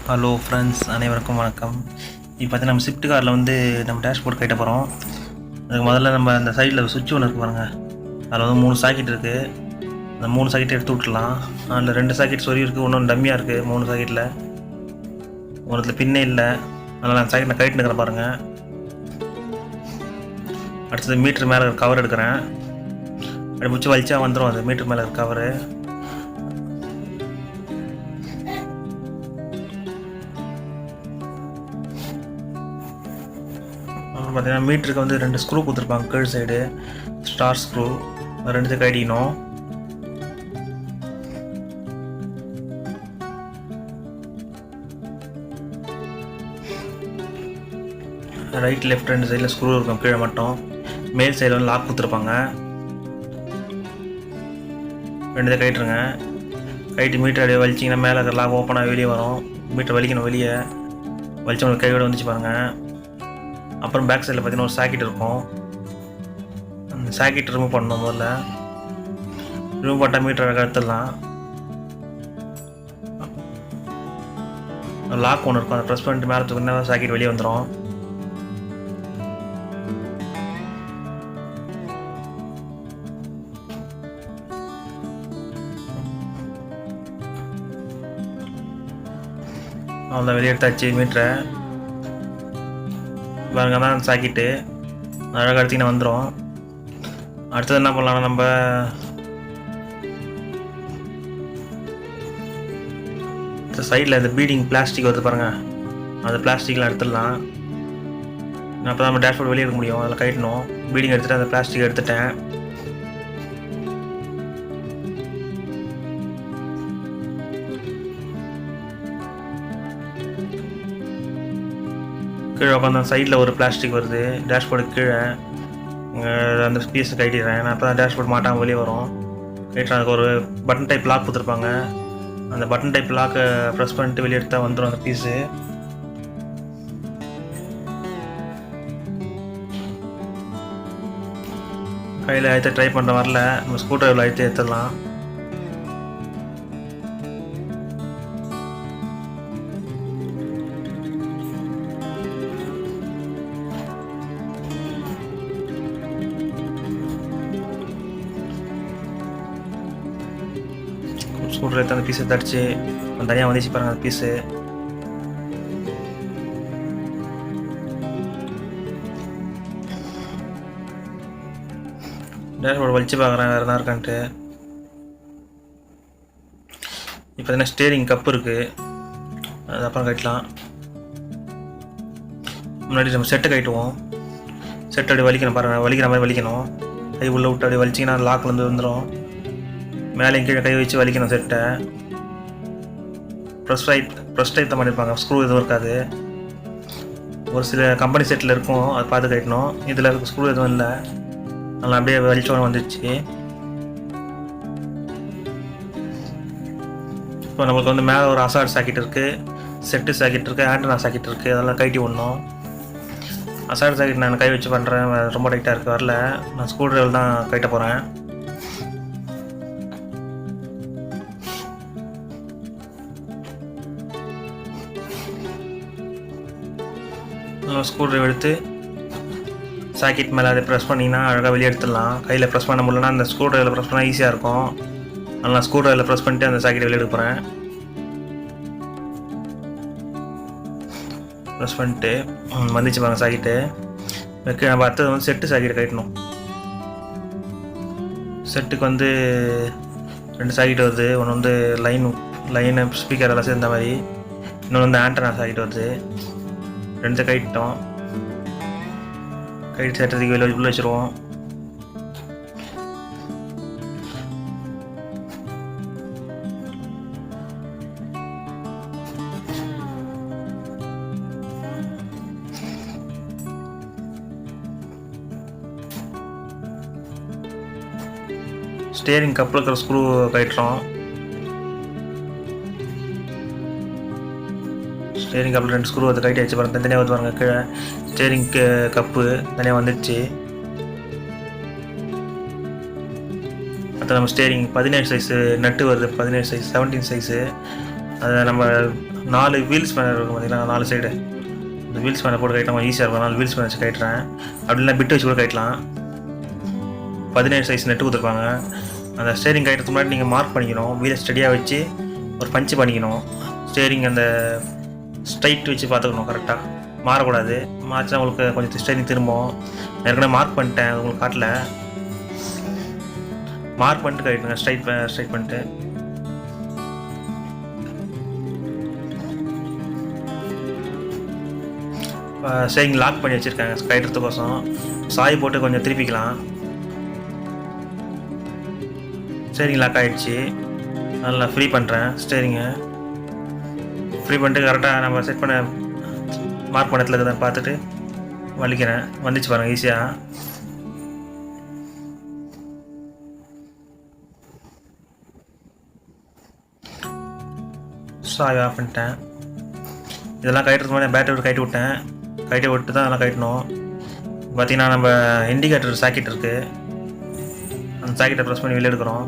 Hello friends, அனைவருக்கும் வணக்கம். இப்போ பார்த்திங்கன்னா நம்ம ஸ்விஃப்ட் காரில் வந்து நம்ம டேஷ்போர்ட் கட்ட போகிறோம். அதுக்கு முதல்ல நம்ம அந்த சைடில் சுவிட்ச் ஒன்று இருக்குது பாருங்கள். அதில் வந்து 3 சாக்கெட் இருக்குது. அந்த 3 சாக்கெட் எடுத்து விட்டுலாம். அதில் 2 சாக்கெட் சொறி இருக்குது, இன்னொன்று டம்மியாக இருக்குது. 3 சாக்கெட்டில் ஒருத்தில் பின்னே இல்லை, அதனால் அந்த சாக்கெட் நான் கைட்டு இருக்கிறேன் பாருங்கள். அடுத்தது மீட்ரு மேலே கவர் எடுக்கிறேன். அப்படி பிடிச்சி வலிச்சா வந்துடும். அது மீட்ரு மேலே கவரு பார்த்தீங்கன்னா மீட்டருக்கு வந்து 2 ஸ்க்ரூ கொடுத்துருப்பாங்க. கீழ் சைடு ஸ்டார் ஸ்க்ரூ, 2 கட்டிக்கணும். ரைட் லெஃப்ட் 2 சைடில் ஸ்க்ரூ இருக்கும். கீழே மட்டும் மேல் சைடில் வந்து லாக் கொடுத்துருப்பாங்க. 2 கட்டிட்டுருங்க. கைட்டு மீட்டர் அப்படியே வலிச்சிங்கன்னா மேலே லாக் ஓப்பனாக வெளியே வரும். மீட்டர் வலிக்கணும். வெளியே வலிச்சு உங்களுக்கு கையோடு வந்துச்சு பாருங்கள். அப்புறம் பேக் சைடில் பார்த்தீங்கன்னா ஒரு சாக்கெட் இருக்கும். அந்த சாக்கெட் ரிமூவ் பண்ணணும். முதல்ல ரிமூவ் பண்ணால் மீட்டர் எடுத்துடலாம். லாக் ஒன்று இருக்கும், அதை ப்ரெஸ் பண்ணிட்டு மேலே தூக்கினா சாக்கெட் வெளியே வந்துடும். அவ்வளோதான், வெளியே எடுத்தாச்சு மீட்டரை பாருங்க. தான் சாக்கெட்டு அழகாக எடுத்திங்கன்னா வந்துடும். அடுத்தது என்ன பண்ணலாம்னா, நம்ம சைடில் இந்த பீடிங் பிளாஸ்டிக் வருது பாருங்கள், அந்த பிளாஸ்டிக்லாம் எடுத்துடலாம். அப்போ தான் நம்ம டேஷ்போர்ட் வெளியே எடுக்க முடியும். அதில் கட்டணும். பீடிங் எடுத்துகிட்டு அந்த பிளாஸ்டிக் எடுத்துட்டேன். கீழே உட்காந்து சைடில் ஒரு பிளாஸ்டிக் வருது டேஷ்போர்டுக்கு கீழே. அந்த பீஸை கட்டிடுறேன். நான் அப்போ தான் டேஷ்போர்ட் மாட்டாமல் வெளியே வரும். கட்டிட்டு அதுக்கு ஒரு பட்டன் டைப் லாக் கொடுத்துருப்பாங்க. அந்த பட்டன் டைப் லாக்கை ப்ரெஸ் பண்ணிட்டு வெளியே எடுத்தால் வந்துடும் அந்த பீஸு. கையில் அழுத்த ட்ரை பண்ணுற வரல, நம்ம ஸ்க்ரூ ட்ரைவில் அழுத்தி எடுத்துடலாம். ஸ்கூட்டர் எடுத்து அந்த பீஸை தடிச்சு தனியாக வந்துச்சு பாருங்கள். அந்த பீஸு டேஷ்போர்ட் வலிச்சு பார்க்குறேன் வேறு எதாவது இருக்கான்ட்டு. இப்போ என்ன ஸ்டேரிங் கப்பு இருக்குது, அது அப்புறம் கட்டலாம். முன்னாடி நம்ம செட்டை கட்டுவோம். செட்டை அப்படி வலிக்கணும் பாருங்கள். வலிக்கிற மாதிரி வலிக்கணும். கை உள்ளே விட்டு அப்படி வலிச்சிங்கன்னா லாக்லேருந்து வந்துடும். மேலே கீழே கை வச்சு வலிக்கணும் செட்டை. ப்ரெஸ் டைப் தான் பண்ணியிருப்பாங்க. ஸ்க்ரூ எதுவும் இருக்காது. ஒரு சில கம்பெனி செட்டில் இருக்கும், அதை பார்த்து கட்டணும். இதில் ஸ்க்ரூ எதுவும் இல்லை, அதனால் அப்படியே வலிச்சோன்னு வந்துடுச்சு. இப்போ நம்மளுக்கு வந்து மேலே ஒரு அசாட் சாக்கெட் இருக்குது, செட்டு சாக்கெட் இருக்குது, ஆண்டனா சாக்கெட் இருக்குது. அதெல்லாம் கட்டி விடணும். அசாட் சாக்கெட் நான் கை வச்சு பண்ணுறேன், ரொம்ப டைட்டாக இருக்குது, வரல. நான் ஸ்க்ரூ ட்ரைவர் தான் கட்ட போகிறேன். ஸ்க்ரூ ட்ரைவர் எடுத்து சாக்கெட் மேலே அதை ப்ரெஸ் பண்ணிங்கன்னா அழகாக வெளியே எடுத்துடலாம். கையில் ப்ரெஸ் பண்ண முடியலன்னா அந்த ஸ்க்ரூ ட்ரைவரில் ப்ரெஸ் பண்ணால் ஈஸியாக இருக்கும். அதனால் நான் ஸ்க்ரூ ட்ரைவரில் ப்ரெஸ் பண்ணிட்டு அந்த சாக்கெட் வெளியே எடுக்க போகிறேன். ப்ரெஸ் பண்ணிட்டு வந்துச்சு பாருங்கள் சாக்கெட்டு. நம்ம அடுத்தது வந்து செட்டு சாக்கெட் கட்டணும். செட்டுக்கு வந்து 2 சாக்கெட் வருது. ஒன்று வந்து லைனு ஸ்பீக்கர் எல்லாம் சேர்ந்த மாதிரி, இன்னொன்று வந்து ஆண்டனா சாக்கெட் வருது. 2 கட்டிட்டோம். கைட்டு சேர்த்ததுக்கு வெளியே உள்ள வச்சுருவோம். ஸ்டேரிங் கப்பில் இருக்கிற ஸ்க்ரூ கட்டுறோம். ஸ்டேரிங் கப்பில் 2 ஸ்க்ரூ அதை கைட்டி வச்சு பாருங்கள். தனியாக வந்து பாருங்கள். கீழே ஸ்டேரிங் கப்பு தனியாக வந்துடுச்சு. அடுத்து நம்ம ஸ்டேரிங் 17 சைஸு நட்டு வருது. 17 சைஸ் 17 சைஸு அதை நம்ம 4 வீல் ஸ்பேனர் இருக்கும் பார்த்தீங்கன்னா 4 சைடு. இந்த வீல் ஸ்பேனர் போட்டு கைட்டலாம் கொஞ்சம் ஈஸியாக இருக்கும். 4 வீல் ஸ்பேனர் வச்சு கைட்டுறேன். அப்படின்னா பிட்டு வச்சு கூட கைட்டலாம். 17 சைஸ் நெட்டு கொடுத்துருப்பாங்க. அந்த ஸ்டேரிங் கைட்டுறதுக்கு முன்னாடி நீங்கள் மார்க் பண்ணிக்கணும். வீலை ஸ்டடியாக வச்சு ஒரு பஞ்சு பண்ணிக்கணும். ஸ்டேரிங் அந்த ஸ்ட்ரைட் வச்சு பார்த்துக்கணும், கரெக்டாக மாறக்கூடாது. மாறிச்சா உங்களுக்கு கொஞ்சம் ஸ்டேரிங் திரும்பும். ஏற்கனவே மார்க் பண்ணிட்டேன், அது உங்களுக்கு காட்டல. மார்க் பண்ணிட்டு கைட்டுங்க, ஸ்ட்ரைட் பண்ணிட்டு. ஸ்டேரிங் லாக் பண்ணி வச்சுருக்காங்க கைட்டுறதுக்கோசம். சாய் போட்டு கொஞ்சம் திருப்பிக்கலாம். ஸ்டேரிங் லாக் ஆகிடுச்சு. அதனால் நான் ஃப்ரீ பண்ணுறேன். ஸ்டேரிங்கை ஃப்ரீ பண்ணிட்டு கரெக்டாக நம்ம செட் பண்ண மார்க் பண்ண இடத்துல இருக்குதான் பார்த்துட்டு வலிக்கிறேன். வந்துச்சு பாருங்கள் ஈஸியாக. சாய் ஆஃப் பண்ணிட்டேன். இதெல்லாம் கைட்டுறதுக்கு முன்னாடி பேட்டரி கைட்டு விட்டேன். கைட்டு விட்டு தான் அதெல்லாம் கைட்டணும். பார்த்திங்கன்னா நம்ம இண்டிகேட்டர் சாக்கெட் இருக்குது. அந்த சாக்கெட்டை ப்ரெஸ் பண்ணி வெளியே எடுக்கிறோம்.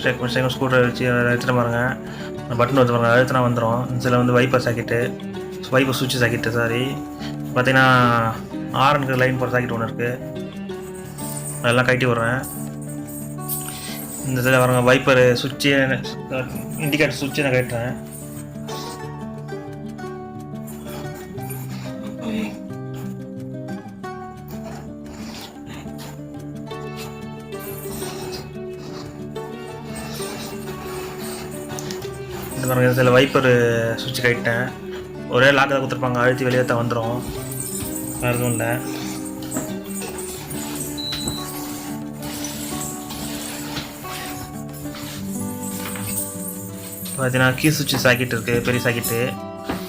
செகண்ட் ஸ்கூட்டர் வச்சு எடுத்துகிட்டு பாருங்க. பட்டன் வந்து பாருங்கள், அழுத்தினா வந்துடும். இதில் வந்து வைப்பர் சாக்கெட்டு, வைப்பர் சுவிட்ச் சாக்கெட்டு. சாரி, பார்த்திங்கன்னா ஆரனுக்கு லைன் போகிற சாக்கெட் ஒன்று இருக்குது. அதெல்லாம் கைட்டி விட்றேன். இந்த இதில் பாருங்க வைப்பர் சுவிட்சு, இண்டிகேட்டர் சுவிட்சு நான் கட்டுறேன். இந்த பாருங்க இதில் வைப்பர் சுவிட்சு கட்டிட்டேன். ஒரே லாக் தான் கொடுத்துருப்பாங்க, அழுத்தி வெளியே தான் வந்துடும், வேறு எதுவும் இல்லை. பார்த்தீங்கன்னா கீ சுவிட்ச் சாக்கெட் இருக்குது, பெரிய சாக்கெட்டு,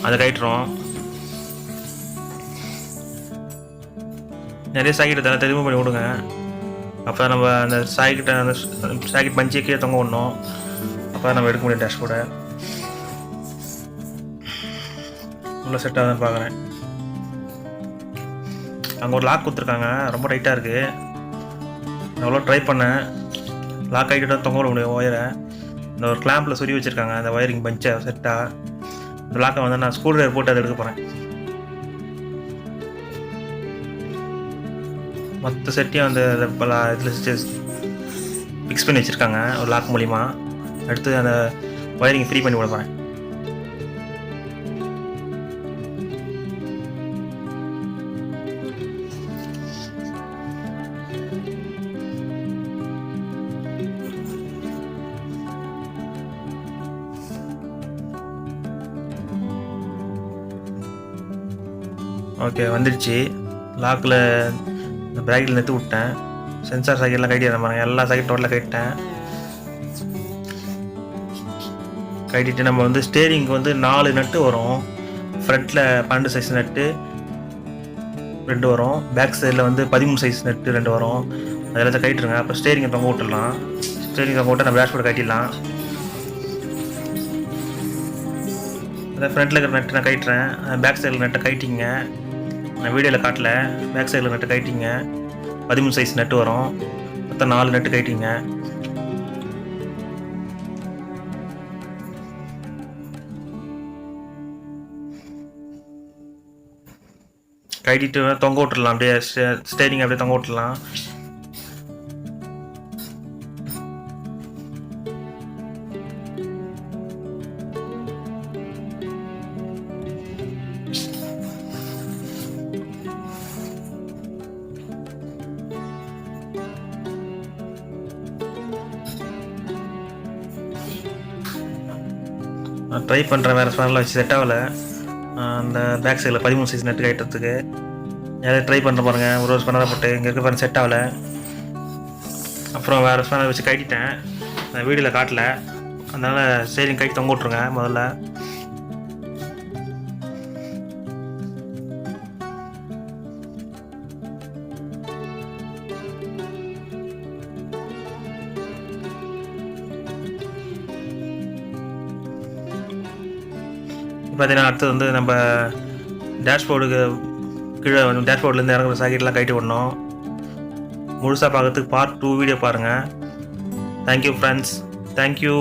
அதை கைட்டுறோம். நிறைய சாக்கெட் தர தெரிவு பண்ணி விடுங்க. அப்போ நம்ம அந்த சாக்கெட்டை அந்த சாக்கெட் பஞ்சே கீழே தொங்க விடணும். அப்போ நம்ம எடுக்க முடியும் டேஷ்போர்டை. உள்ள செட் ஆகுதுன்னு பார்க்குறேன். அங்கே ஒரு லாக் கொடுத்துருக்காங்க, ரொம்ப டைட்டாக இருக்குது. நான் எவ்வளோ ட்ரை பண்ணேன், லாக் ஆகிட்டு தொங்க விட முடியும் ஒயரை. இந்த ஒரு கிளாம்பில் சொருவி வச்சுருக்காங்க அந்த ஒயரிங் பஞ்சை செட்டாக. இந்த லாக்கை வந்து நான் ஸ்க்ரூ ட்ரைவர் போட்டு அதை எடுக்க போகிறேன். மொத்த செட்டையும் அந்த இதில் ஃபிக்ஸ் பண்ணி வச்சுருக்காங்க ஒரு லாக் மூலிமா. அடுத்து அந்த ஒயரிங் ஃப்ரீ பண்ணி விட போகிறேன். ஓகே, வந்துடுச்சு. லாக்கில் இந்த பிரேக்கில் நிறுத்தி விட்டேன். சென்சார் சாக்கெட்லாம் கைட்டி பாருங்க, எல்லா சாக்கெட் டோட்டலாக கைட்டேன். கைட்டிட்டு நம்ம வந்து ஸ்டேரிங்க்கு வந்து 4 நட்டு வரும். ஃப்ரண்ட்டில் 12 சைஸ் நட்டு 2 வரும். பேக் சைடில் வந்து 13 சைஸ் நட்டு 2 வரும். அதெல்லாம் கைட்டுருங்க. அப்போ ஸ்டேரிங்கை தொங்க விட்டுடலாம். ஸ்டேரிங் தொங்க விட்டு நம்ம டேஷ்போர்ட் கைட்டிடலாம். அதை ஃப்ரண்ட்டில் இருக்கிற நட்டு நான் கைட்டுறேன். பேக் சைடில் நட்டை கைட்டிங்க. நான் வீடியோவில் காட்டல. பேக் சைடில் நட்டு கைட்டிங்க. 13 சைஸ் நட்டு வரும். மொத்தம் 4 நட்டு கைட்டிங்க. கைட்டிட்டு தொங்க விட்டுடலாம். அப்படியே ஸ்டேரிங் அப்படியே தொங்க விட்டுடலாம். நான் ட்ரை பண்ணுறேன், வேறு ஸ்பேனரில் வச்சு செட் ஆகலை. அந்த பேக் சைடில் 13 சைஸ் நெட்டு கைட்டுறதுக்கு யாராவது ட்ரை பண்ணுற பாருங்கள். ஒரு ஸ்பேனரை போட்டு இங்கே இருக்க பாருங்கள் செட் ஆகலை. அப்புறம் வேறு ஸ்பேனர் வச்சு கைட்டிட்டேன். நான் வீடியோவில் காட்டல, அதனால் ஸ்டேரிங் கைட்டு தொங்க விட்ருங்க முதல்ல. பார்த்தீங்கன்னா அடுத்தது வந்து நம்ம டேஷ்போர்டுக்கு கீழே வந்து டேஷ்போர்ட்லேருந்து இறங்குற சாக்கெட்லாம் கைட்டு விடணும். முழுசாக பார்க்கறதுக்கு பார்ட் 2 வீடியோ பாருங்கள். Thank you friends. தேங்க்யூ.